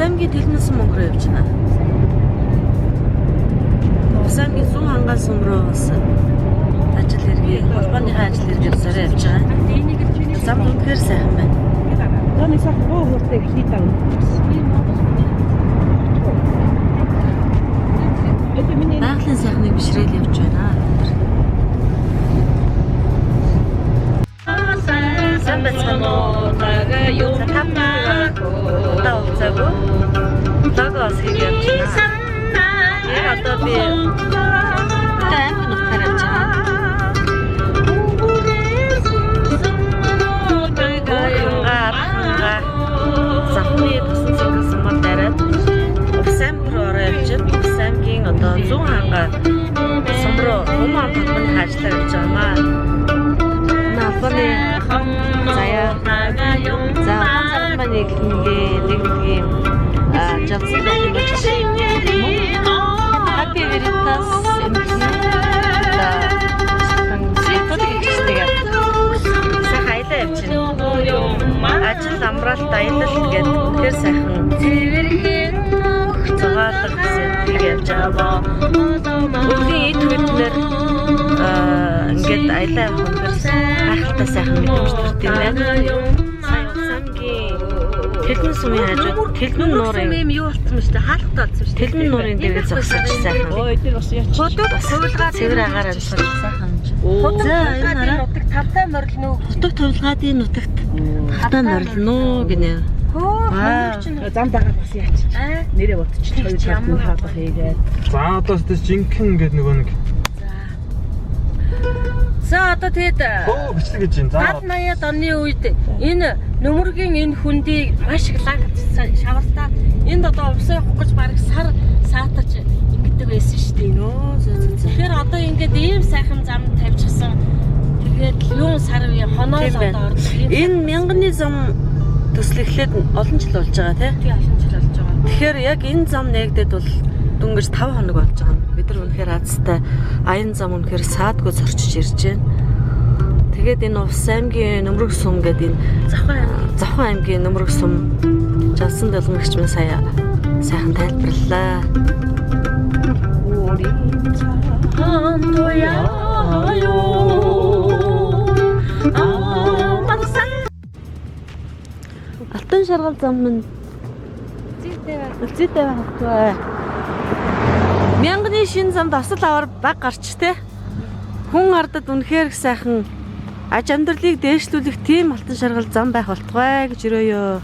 Увсаймгийн Тэлмэнсэн мөнгө рүү явж байна. Увсаймгийн Зүүн хангаан сум руу бас ажил хэрэг, холбооныхаа ажил хэрэгээр сарай явж байгаа. Зам үнэхээр сайхан байна. Замын сайхан гоо хурдтай хийдэг. Байгалийн сайхныг бишрээл явж байна. Сайн байна уу? Юу тавнаа? Таа уцаагүй. Логос хийж байна. Яг одоо би тайм нутгаар явж байгаа. Захны тусан цэнгэл сумаар дараад Увсайм руу ороо явж байна. Увсаймгийн одоо Зүүн хангаа сум руу Уман холбооны ажиллаар явж байгаа. Албаны заяа за хамгаалманы нэгдгийн жавцлог хэмжиж Happy Veritas ажил амраалт аялал гэдэг үнэхээр сайхан зугаалга гэсэн явж байгаа. Өвлийн эд хөдлөр ингээд аялаа явах үнэхээр хайртай сайхан мэдрэмж төрт юм байна. Сайн Увсаймгийн Тэлмэн сумын хажууд Тэлмэн нуурын юу болсон бэ? Хаалттай болсон шүү дээ. Тэлмэн нуурын дээрээ зогсож сайхан. Ой, тэр бас яач. Хуулгаар цэвэр агаараа сайхан. За энэ хараа нутаг тавтай морилно. Нутаг тувилгаадын нутагт тавтай морилно гинэ. Зам дагаад бас яач. Нэрээ ботчих хоёр тавтай хаалга хийгээд. За одоо ч жинхэнэ ингээд нөгөө нэг. За одоо тэгэд бичлэг гэж юм. За 80-аад оны үед энэ нөмөргийн энэ хүндийг маш их шавартаа энд одоо увсаа явах гэж бараг сар саатарч ингэдэг байсан шүү дээ нөө. Тэгэхээр одоо ингээд ийм сайхан зам тавьчихсан. Тэгээд юун сар үе хоноо одоо энэ мянганы зам төслөглөөд олон жил болж байгаа тий. Олон жил болж байгаа. Тэгэхээр яг энэ зам нэгдэд бол дөнгөж 5 хоног болж байгаа. Бид нар үнэхээр азтай аян зам үнэхээр саадгүй зорчиж ирж байна. Тэгээд энэ Увсаймгийн Нөмрөг сум гэдэг энэ Завхан аймгийн Нөмрөг сум Жалсан дэлгэнэгч минь сая сайхан тайлбарллаа. Алтан шаргал зам минь зүйтэй байхгүй. Мянганы шин замд осол аваар баг гарч те. Хүн ардад үнэхээр сайхан аж амьдралыг дээшлүүлэх тийм алтан шаргал зам байх болтугай гэж өрөөё.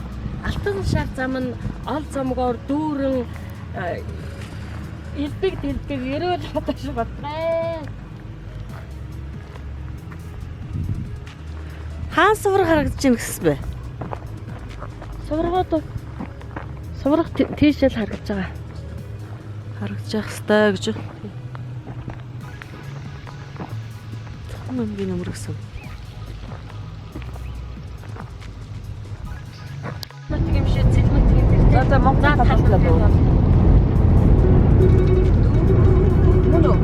Алтан шар зам нь ол замгаар дүүрэн элбэг ерөөл хаташ батгай. Хаан сувраг харагдаж байна гэс бэ? Сувраг тийшэл харагдаж байгаа. Харагдаж явах хэрэгтэй гэж. Завхан аймгийн Нөмрөг сум. За Монгол таслаа дөө. Мөнөө.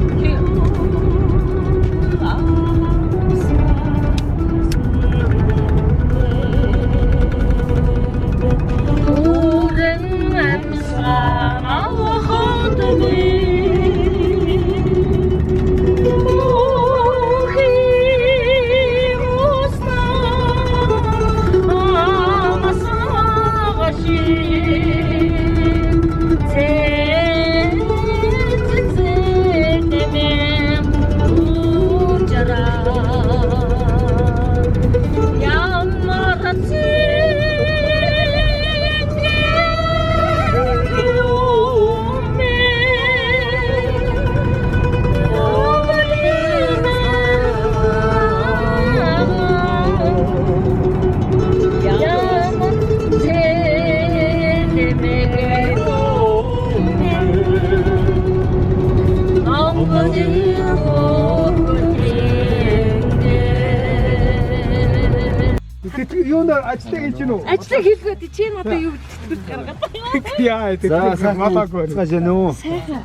Ажлаа хийж гинөө. Ажлаа хийлгээд чи надад юу тэтгэж гаргаад байна. Яа тэтгэж малаагүй. Цаашаа нөө. Сайхан.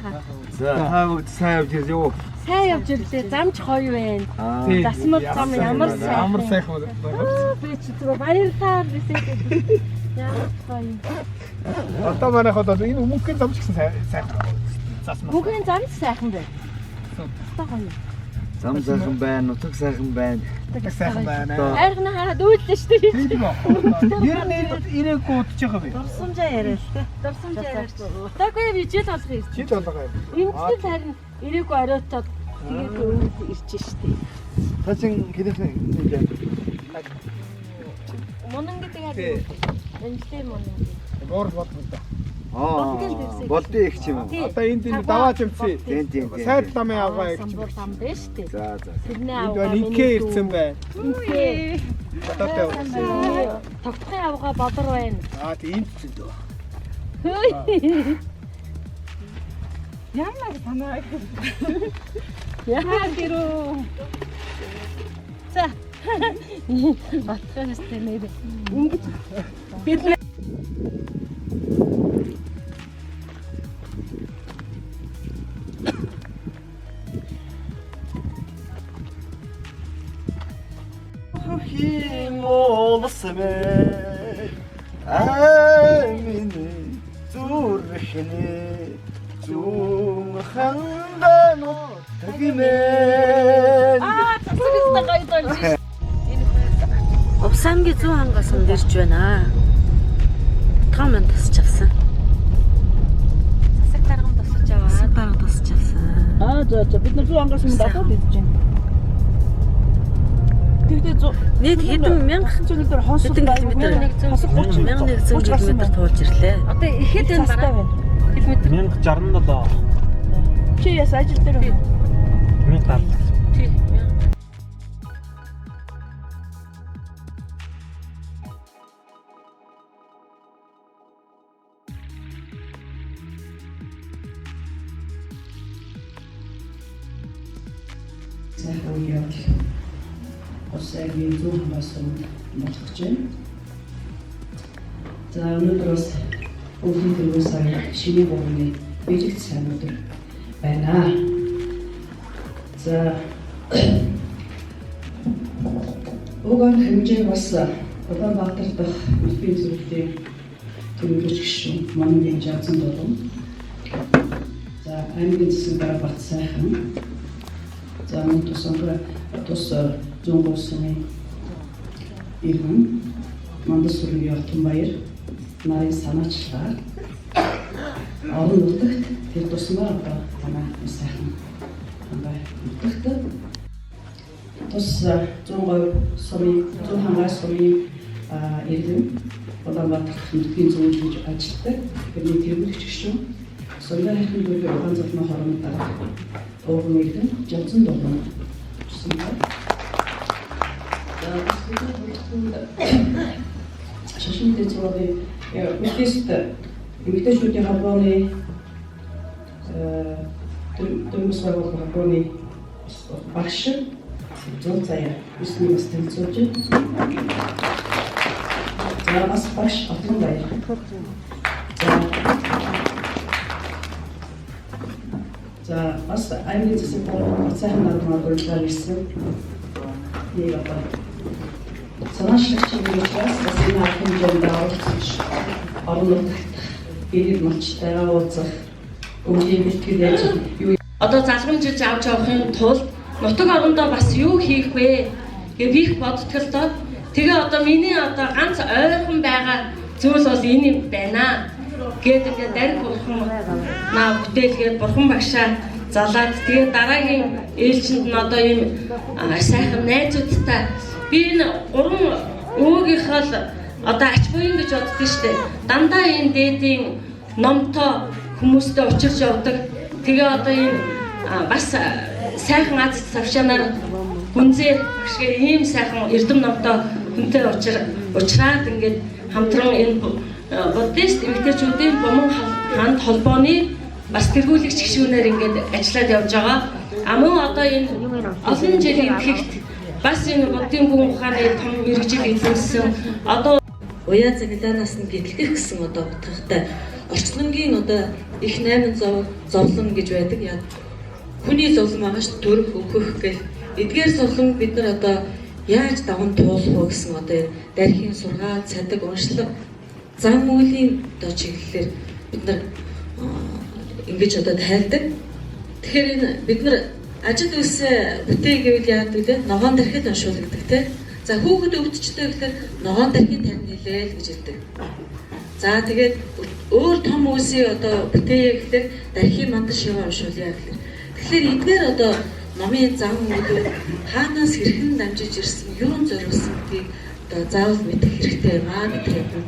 За хаагд сайн явж ирээ. Сайн явж ирлээ. Замч гоё байна. Засмал зам ямар сайхан. Ямар сайхан байна. Би ч зүгээр баярлалаа бисээ. Одоо манайх одоо энэ өмнөхийн зам ч гэсэн сайхан заасан. Бүгэн зам сайхан байна. Одоо гоё. Зам сайхан байна, нутаг сайхан байна. Сайхан байна. Айргана хараад үйлдэж шүү дээ. Тийм үү? Ер нь ирээгүй удаж байгаа би. Дурсамжаа яриа л те. Дурсамжаа яриа. Тагүй би жил болгох юм. Жил болгоо юм. Энэ жил харин ирээгүй оройтоод тэгээд ирж штий. Тачин хэдэн Монон гэдэг яг эмчтэй монон. Гоор бодлоо да. Болдын их ч юм уу. Одоо энд энэ даваа жимцээ. Тийм. Сайд ламын авгаа их. Самбар лам дээ штий. За. Тэрний Энд авгаа инкээ ирсэн байна. Инкээ. Бататай байна. Тогтхын авгаа бодор байна. Тийм энд ч дөө. Ямар санаа. Яа гэрөө. За. Батхаас тэнэр. Ингэж бид Химолсмэ амины зүрхний зүүн хандан тагимэн цэцэрэстэ гайдаа. Увсангийн зүүн хангаас өндөрч байна. Том нь тасч авсан. Засаг дарган тасч аваа. Засаг дарга тасч авсан. За бид нар 100 ангаас өмнө датаад идэж байна. Тэгтээ нийт хэдэн мянга км хонсол километр 1100 км туулж ирлээ. Одоо ихэд энэ бараа километр 1067. чи яс ажил дээр байна. 1070. тий. Сайхан явдал. Осгийн зүүн хангаас болох гэж байна. За өнөөдөр бас өвлийн төрөөс шинэ борны бэлэгт сайн өдөр байна. За угаан хэмжээ бас Улаанбаатар дахь улсын зөвлөлийн төвлөрч гишүүн Монголын Жавцан дуран. За аймгийн засаг дарга Бат сайхан. За мөн тус зүүнгуусны иргэн Мандас сүргийн Алтан баяр нарын санаачлаар орон нутагт тэр тусмаар одоо манай сайхан хангай нутагт тус 100% зүүн хангай сумын иргэн Улаанбаатар нутгийн зөвлөж ажилладаг бидний тэргүүлэгч гишүүн Сонгор хэрхэн дөрөв ухаан зурны хооронд дараа өвгөн иргэн Жавцан дуран гэсэн байна. Шашинтэй зургийн үстэйст эмэгтэйчүүдийн холбооны дөмс холбооны багш зүүн заяа үсний бас танилцуулж байна. За бас багш Алтан баяр. За бас аймгийн засаг дарга сайхан дарга урьдчилан ирсэн. Нэг одоо санаачлагч учраас бас энэ хэмжээнд оролцож орон нутагт ирээд малчтайгаа уулзах өвлийн бэлтгэл ажил юу Одоо залгамжиж авч явахын тулд нутаг орондоо бас юу хийх вэ гэж би бодтолдоо тэгээ одоо миний одоо ганц ойрхон байгаа зүйл бол энэ юм байна гэдэг ингээд дариг бурхан наа бүтээлгээд бурхан багшаа залаад тэгээ дараагийн ээлжинд нь одоо ийм сайхан найзуудтай би энэ гурван өвгийнхаа л одоо ач буян гэж боддог шүү дээ. Дандаа энэ дээдийн номтой хүмүүстэй учирч явдаг. Тэгээ одоо ийм бас сайхан аз завшаанаар гүнзээ багшгээ ийм сайхан эрдэм номтой хүнтэй уулзраад ингээд хамтран энэ буддист эмэгтэйчүүдийн бомон ханд холбооны бас тэргүүлэгч гишүүнээр ингээд ажиллаад явж байгаа. Мөн одоо энэ олон жилийн ихт бас энэ буддийн гүн ухааны том мэрэгжил эзэмсэн одоо уяа цаглаанаас нь гэтлэх гэсэн одоо утгатай орчлонгийн одоо их 800 зовлон гэж байдаг. Яг хүний зовлон байгаа ш төрөх өөхөх гэх эдгээр зовлон бид нар одоо яаж даван туулах вэ гэсэн одоо дархийн сургаал, цадаг, уншлаг зан үйлийн одоо чиглэлээр бид нар ингэж одоо тайлдаг. Тэгэхээр энэ бид нар ажил үйлсээ бүтээй гэвэл яадаг вэ? Ногоон дарахад уншуулдаг тийм. За хүүхэд өвдчтэй гэхээр ногоон дарахын тарин хэлээл гэж хэлдэг. За тэгээд өөр том үйлсээ одоо бүтээе гэхээр дарахын мандал шивээ уншуулъя гэхээр. Тэгэхээр эдгээр одоо номын зан үйлүүд хаанаас хэрхэн дамжиж ирсэн, юун зориулсан гэдгийг одоо заавал мэдэх хэрэгтэй юм аа гэдэг юм.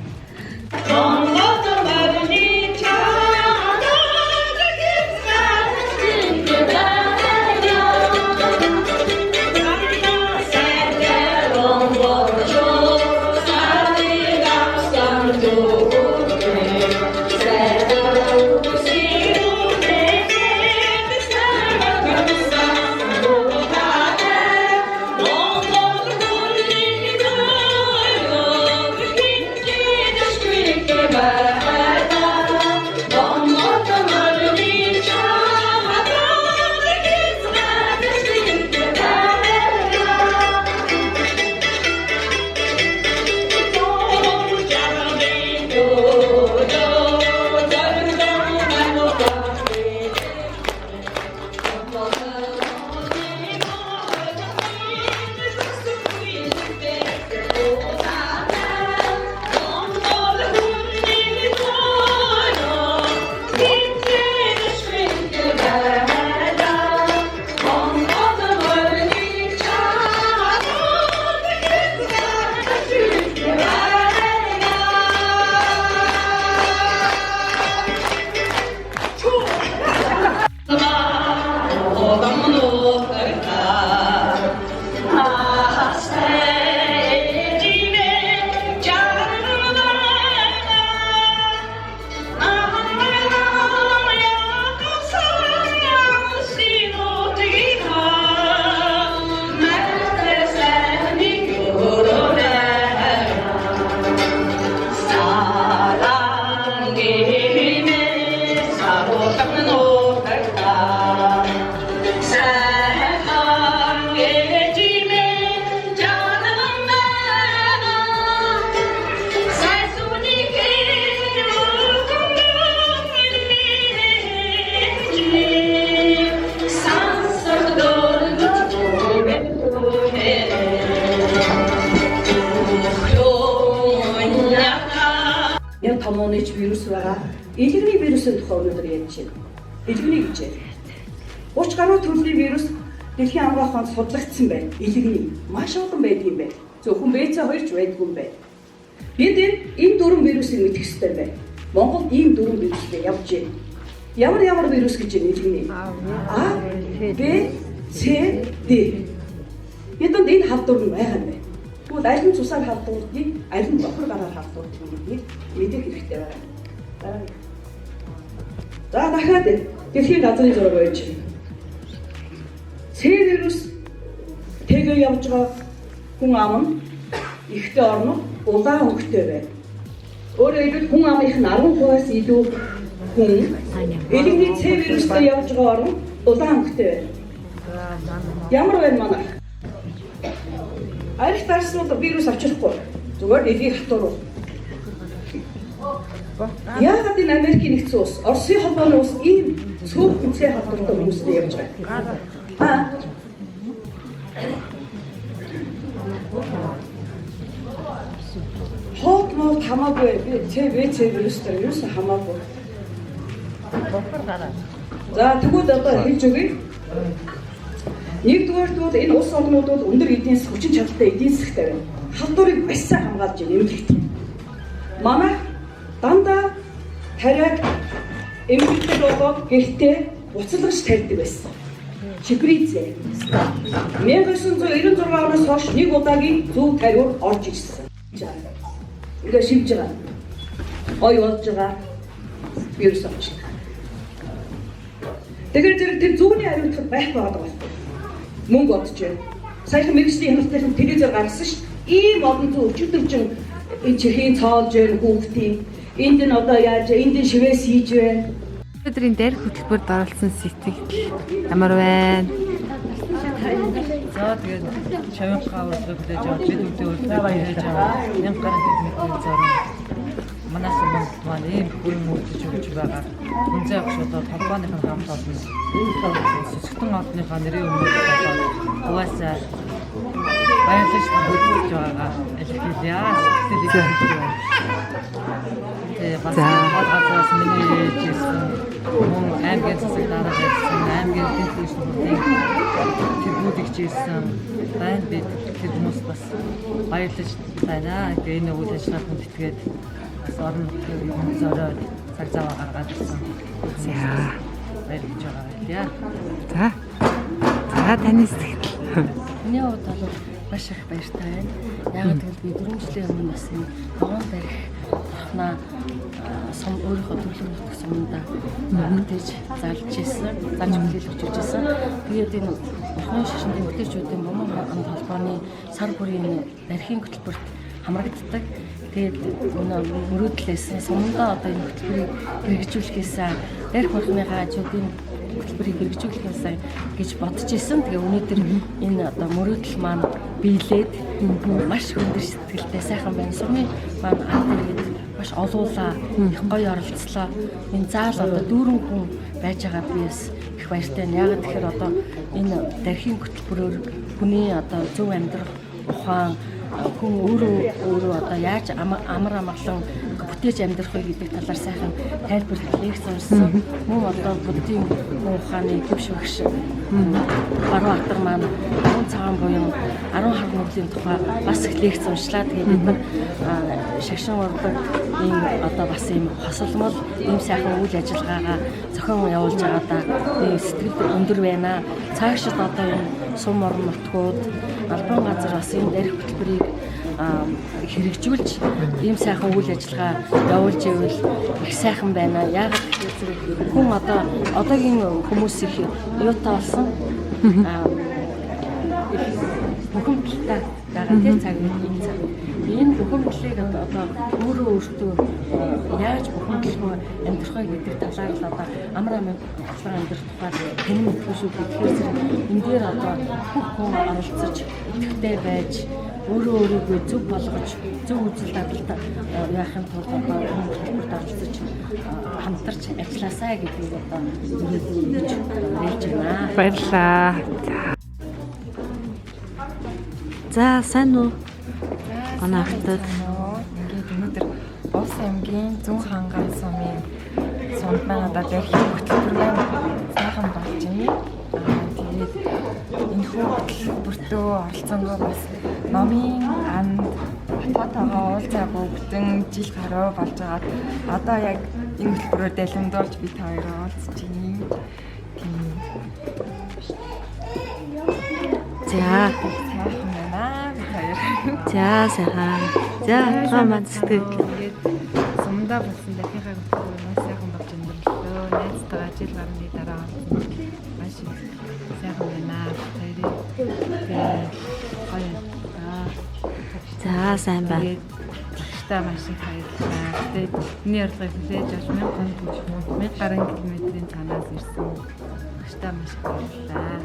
Томооныч вирус байгаа. Илэгний вирусын тухай өнөөдөр ярьж байна. Илэгний гэж байна. 30 гаруй төрлийн вирус дэлхийн амрах ухаанд судлагдсан байна. Илэгний маш олон байдаг юм байна. Зөвхөн БЦ2 ч байдгүй юм байна. Бид энэ дөрвөн вирусыг мэдэх ёстой байна. Монголд ийм дөрвөн вирустэй явж байна. Ямар вирус гэж байна илэгний? А, Б, С, Д. Энд энэ халдвар нь байгаа юм байна. Тэгвэл аль нь цусаар халдварыг, аль нь бохор гараар халдварыг мэдэх хэрэгтэй байна. За дахиад дэлхийн газрын зураг байж байна. С вирус тэгээ явж байгаа хүн ам нь ихтэй орно, улаан өнгөтэй байна. Өөрөөр хэлбэл хүн амынх нь 10%-аас илүү хүн элэгний С вирустэй явж байгаа орно, улаан өнгөтэй байна. Ямар байна манай? Арих тарснууд вирус авчрахгүй. Зүгээр дэлхийг хатууруу. Яагаад энэ Америкийн нэгдсэн улс, Оросын холбооны улс ийм цөөхөн цай халдвартай хүмүүстэй явж байгаа. Хоот мод хамаагүй би ВЦ вирустай юу ч хамаагүй. За тэгвэл одоо хэлж өгье. Нэгдүгээр бол энэ улс орнууд бол өндөр эдийн засаг хүчин чадалтай эдийн засагтай байна. Халдварыг маш сайн хамгаалж нэмэгдэх. Манай дандаа тариаг эмгэгтэй болоод гэртээ буцалгаж тавьдаг байсан. Шиприцээ. 1996 оноос хойш нэг удаагийн зөв тариур орж ирсэн. Ингээ шивж байгаа. Ой болж байгаа. Вирус орж байна. Тэгэхээр тэр зөвний хариуцлага байхгүй байгаа байна. Мөнгө бодож байна. Саяхан мэргэжлийн хяналтын телевизээр гаргасан ш. Ийм олон зөв өчигдөржин энэ чихийн цоолж байна хүүхдийн. Энд нь одоо яаж энд нь шивээс хийж байна. Өдрийн дээр хөтөлбөрт оролцсон сэтгэл ямар байна? За тэгээд шавьянхаа урлаглаж авч бид үүдээ урлаглаж аваад 1000 гаруй хэд метр зорно. манайх Монгол маань ийм бүрэн үйлдэж өгч байгаа. Үнзээ огш одоо толгойн хамт олон Сүсгтэн орныхоо нэрийн өмнө болоод угаасаа баярлаж бүгдж байгаа илэрхийлье. Тэгээ бас газраас миний жисэн мөн аймгийн засаг дараа байсан аймгийн дэвшилт бүртийн тэр бүдэгч ирсэн байна бид тэр хүмүүс бас баярлаж байна. Тэгээ энэ үйл ажиллагаанд хүндэтгээд бас орон нутгийн зориод цаг зав гаргаад ирсэн. За баярлаж байгаа байлаа. За таны сэтгэл. Миний хувьд бол маш их баяртай байна. Яг тэгвэл би 4 жилийн өмнө бас энэ ногоон барих ахнаа сум өөрийнхөө төрлөختөх сумдаа мэдээж залж ирсэн. Залж хүлээлгэж ирсэн. Тэгээд энэ орхон шашин төвчүүдийн бомбон хамт холбооны сар бүрийн барихын хөтөлбөрт хамрагддаг. Тэгээд мөрөөдлөөс сумдаа одоо энэ хөтөлбөрийг хэрэгжүүлэхээс барих орхныхаа ажлуудын хөтөлбөрийг хэрэгжүүлэхээс гэж бодож исэн. Тэгээ өнөөдөр энэ одоо мөрөөдөл маань биелээд маш өндөр сэтгэлтэй сайхан байна. Сумын маань анхаарал маш олуулаа, их гоё оролцлоо. Энэ заал одоо 4 хүн байж байгаа би бас их баяртай байна. Яг тэгэхээр одоо энэ дархийн хөтөлбөрөөр хүний одоо зөв амьдрах ухаан хүн өөрөө одоо яаж амар амгалан бүтээж амьдрах вэ гэдэг талаар сайхан тайлбарлах лекц уншсан. Мөн одоо буддийн ухааны дэвш багш Баруун Атар маань 10 цагаан буюу 10 хар нүглийн тухай бас их лекц уншлаа. Тэгээд бид нар шагшин урдаг ийм одоо бас ийм хосолмол ийм сайхан үйл ажиллагаагаа зохион явуулж байгаадаа сэтгэл өндөр байна. Цаашид одоо энэ сум орон нутгууд албан газар бас энэ дарих хөтөлбөрийг хэрэгжүүлж ийм сайхан үйл ажиллагаа явуулж ивэл их сайхан байна. Яг тэгэхээр хүн одоогийн хүмүүс их юутай болсон бухимдалтай байгаа тийм цаг энэ цаг. Энэ бухимдлыг одоо өөртөө яаж бухимдлах амьдрах вэ гэдэг талаар л одоо амар амгалан амьдрах тухай тэнэг хөшөө гэхээр энэ дээр одоо бүх хүн оролцож идэвхтэй байж өөрийгөө зөв болгож зөв үзэл дадалтай яахын тулд одоо хөтөлбөрт оролцож хамтарч ажилласаа гэдгийг одоо зөвлөж хэлж байна. Баярлалаа. За сайн уу? Манай хатад ингээд өнөөдөр Улс аймгийн Зүүн ханган сумын сумд маань одоо дархийн хөтөлбөр маань сайхан болж байна. Тэгээд энэ хөтөлбөртөө оролцсонгоо бас номын анд бататагаа уулзаагүй бүтэн жил гаруй болж байгаа. Одоо яг энэ хөтөлбөрөөр дэлгэмдүүлж бид хоёроо уулзж байна. За сайхан байна бид хоёр. за сайхан. За хамаа сэтгэл. Ингээд сумдаа болсон дахийнхаа хөтөлбөр маш сайхан болж өндөрлөө. Найзтайгаа жил гарны дараа маш сайхан байна. За сайн байна. Тэгштэй маш их баярлалаа. Тэгээд миний ярилцлагыг хүлээж авч 1000 гаруй километрийн цаанаас ирсэн. Тэгштэй маш их баярлалаа.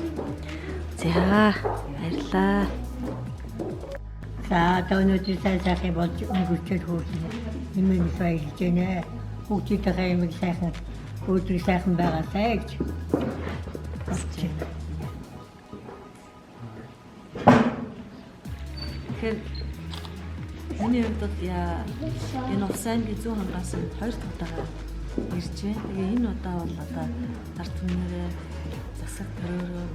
За баярлалаа. За одоо өнөөдөр сайхан болж өнгөрчөд хүрсэн. Нэмээд баярлж байна. Бүгдийнхээ юм сайхан өдөр сайхан байгаасай гэж. Тэгэхээр миний хувьд энэ Улс аймгийн Зүүн хангаас 2 дахь удаага ирж байна. Тэгээ энэ удаа бол одоо ард түмнэрээ засаг төрөөрөө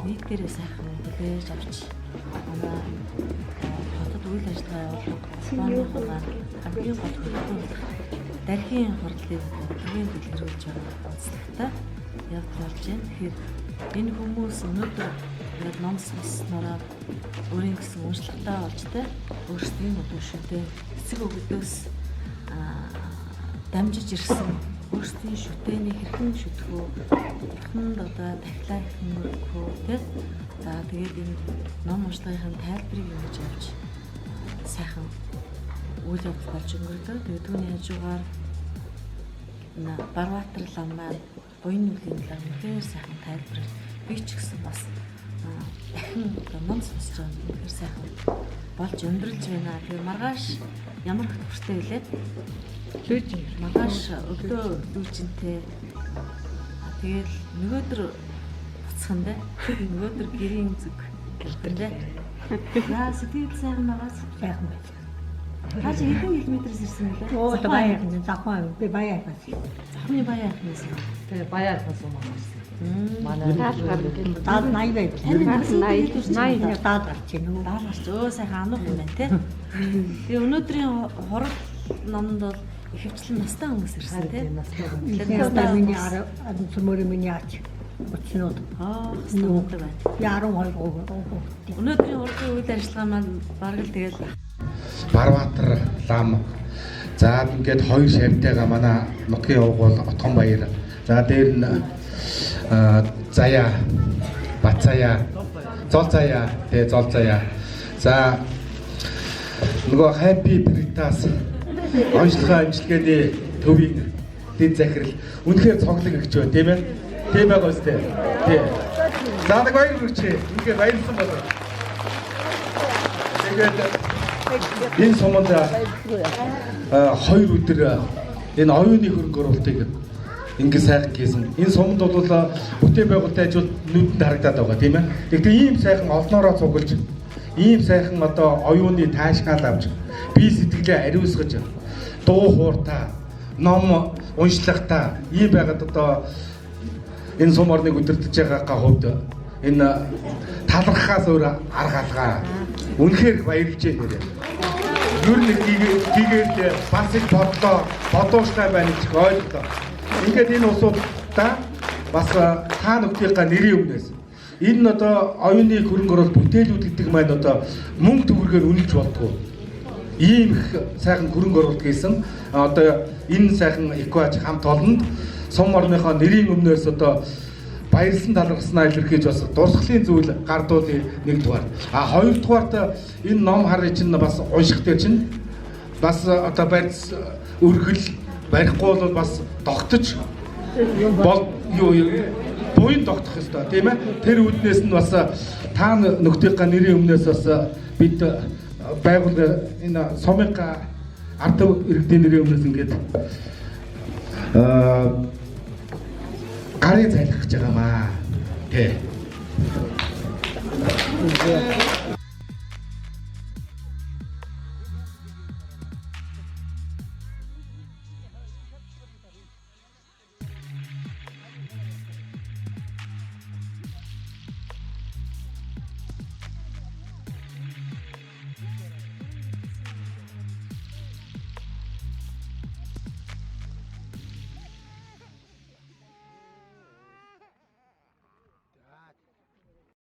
нийтээрээ сайхан хүлээж авч манай хотод үйл ажиллагаа явуулах холбооныхоо хамгийн гол хөтөлбөр дархийн хурлыг хамгийн дэлгэрүүлж байгаа онцлогтой явж байна. Тэгэхээр энэ хүмүүс өнөөдөр ном сонснороо өөрийн гэсэн уншлагатай болж өөрсдийн өдөршөдөө эцэг өвгдөөс дамжиж ирсэн өөрсдийн шүтээний хэрхэн шүтгэв бурханд одоо дахлаа хэрхэн өргөхөө тий. За тэгээд энэ ном уншлагын тайлбарыг өгж авч сайхан үйл явдал болж өнгөрдөг. Тэгээд түүний хажуугаар Баруун лам маань буян нүглийн лам үнээр сайхан тайлбарлаж би ч гэсэн бас дахин ном сонсож байгаа үнээр сайхан болж өндөрлж байна. Тэгээд маргааш ямар хөтөлбөртэй вэ? Лүүжин. Магаш өглөө лүүжинтэй. Тэгэл нөгөөдөр буцхандаа нөгөөдөр гэрийн зүг гэлтэндээ. Яа сэтгэл сайн байгаас сайхан байна. Хаач хэдэн километрээс ирсэн бэ? Оо баяа захаа би баяа байсан. Захны баяа хийсэн. Тэгээ баяа болсон юм байна. Манай Даад 80 байв. Даад гарч ийн үү? Даад гарч өө сайхан ануух юм байна те. Тэгээ өнөөдрийн хурал номонд бол ихэвчлэн настай хүмүүс ирсэн те. Тэгэхээр миний цөмөр миний ач. Өчнөд. Нуугтай байна. Я 12 гоо. Өнөөдрийн урлагийн үйл ажиллагаа маань бараг л тэгэл Барбаатар лам. За ингээд хоёр шавтайгаа манай нутгийн яваг бол Отгонбаяр. За дээр нь Заяа, Бацаяа, Золзаяа, тэгээ Золзаяа. За нөгөө Happy Britas онцлогоо амжилтгээний төвийн дэд захирал үнэхээр цоглог өгч байна тийм ээ. Тийм байгаа үстэй. Тийм. За нэг баяр хүрч. Ингээ баярлсан болоо. Тэгээд энэ суманд 2 өдөр энэ оюуны хөрөнгө оруулалтыг ингээ сайхан хийсэн. Энэ суманд бол бүтээн байгуулалтын ажил нүдэнд харагдаад байгаа тийм ээ. Тэгэхээр ийм сайхан олноороо цуглаж, ийм сайхан одоо оюуны таашгаал авч, бие сэтгэлээ ариусгаж, дуу хууртаа, ном уншлагтаа ийм байгаад одоо энэ сум орныг удирдах байгаагаа хувьд энэ талархахаас өөр арга алгаа. Үнэхээр баярлж байна. Юу нэг тийгээд бас их бодооштай байна гэж ойлголоо. Ингээд энэ усуудаа бас та нүхтийнхаа нэрийн өмнөөс энэ одоо оюуны хөрөнгө оруулалт бүтээлүүд гэдэг маань одоо мөнгө төгрөгөөр үнэлж болтгоо. Ийм их сайхан хөрөнгө оруулалт хийсэн. Одоо энэ сайхан экваж хамт олонд сум орныхоо нэрийн өмнөөс одоо баярлсан талархснаа илэрхийлж бас дурсгалын зүйл гардуулын нэгдүгээр. Хоёрдугаарт энэ ном харыг чинь бас унших дээр чинь бас одоо барьц өргөл барихгүй бол бас тогтож бол буйн тогтох ёстой тийм ээ. Тэр үүднээс нь бас та нөхдийнхаа нэрийн өмнөөс бас бид байгууллага энэ сумын ард иргэдийн нэрийн өмнөөс ингээд гарыг зайлах гэж байгаамаа. Тэ.